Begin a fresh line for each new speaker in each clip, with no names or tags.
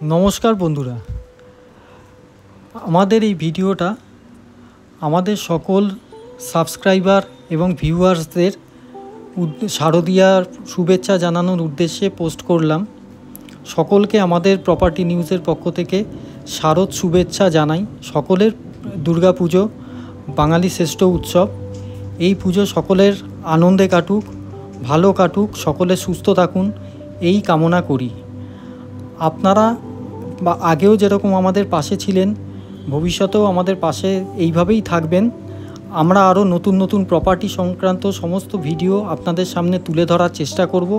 নমস্কার বন্ধুরা, আমাদের এই ভিডিওটা আমাদের সকল সাবস্ক্রাইবার এবং ভিউয়ার্সদের শারদীয়ার শুভেচ্ছা জানানোর উদ্দেশ্যে পোস্ট করলাম। সকলকে আমাদের প্রপার্টি নিউজের পক্ষ থেকে শারদ শুভেচ্ছা জানাই। সকলের দুর্গাপুজো বাঙালি শ্রেষ্ঠ উৎসব। এই পুজো সকলের আনন্দে কাটুক, ভালো কাটুক, সকলে সুস্থ থাকুন এই কামনা করি। আপনারা বা আগেও যেরকম আমাদের পাশে ছিলেন, ভবিষ্যতেও আমাদের পাশে এইভাবেই থাকবেন। আমরা আরও নতুন নতুন প্রপার্টি সংক্রান্ত সমস্ত ভিডিও আপনাদের সামনে তুলে ধরার চেষ্টা করব।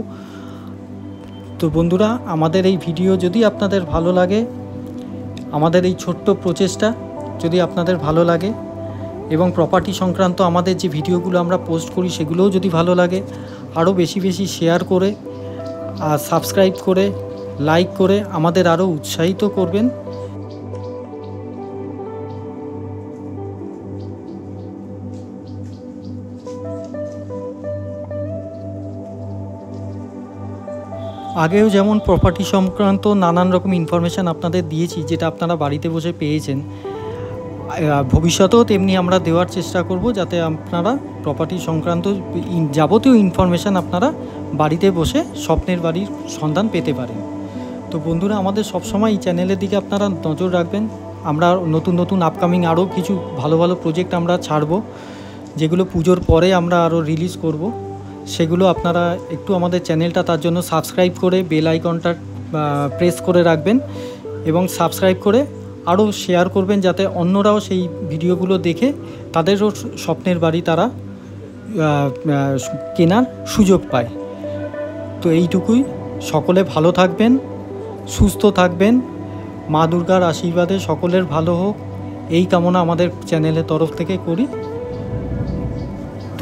তো বন্ধুরা, আমাদের এই ভিডিও যদি আপনাদের ভালো লাগে, আমাদের এই ছোট্ট প্রচেষ্টা যদি আপনাদের ভালো লাগে এবং প্রপার্টি সংক্রান্ত আমাদের যে ভিডিওগুলো আমরা পোস্ট করি সেগুলোও যদি ভালো লাগে, আরও বেশি বেশি শেয়ার করে আর সাবস্ক্রাইব করে লাইক করে আমাদের আরও উৎসাহিত করবেন। আগেও যেমন প্রপার্টি সংক্রান্ত নানান রকম ইনফরমেশান আপনাদের দিয়েছি, যেটা আপনারা বাড়িতে বসে পেয়েছেন, ভবিষ্যতেও তেমনি আমরা দেওয়ার চেষ্টা করব, যাতে আপনারা প্রপার্টি সংক্রান্ত যাবতীয় ইনফরমেশান আপনারা বাড়িতে বসে স্বপ্নের বাড়ির সন্ধান পেতে পারেন। তো বন্ধুরা, আমাদের সবসময় এই চ্যানেলের দিকে আপনারা নজর রাখবেন। আমরা নতুন নতুন আপকামিং আরও কিছু ভালো ভালো প্রজেক্ট আমরা ছাড়ব, যেগুলো পুজোর পরে আমরা আরও রিলিজ করব। সেগুলো আপনারা একটু আমাদের চ্যানেলটা তার জন্য সাবস্ক্রাইব করে বেল আইকনটা প্রেস করে রাখবেন এবং সাবস্ক্রাইব করে আরও শেয়ার করবেন, যাতে অন্যরাও সেই ভিডিওগুলো দেখে তাদেরও স্বপ্নের বাড়ি তারা কেনার সুযোগ পায়। তো এইটুকুই। সকলে ভালো থাকবেন, সুস্থ থাকবেন, মা দুর্গার আশীর্বাদে সকলের ভালো হোক এই কামনা আমাদের চ্যানেলের তরফ থেকে করি।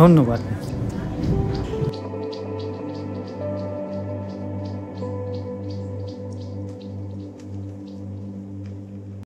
ধন্যবাদ।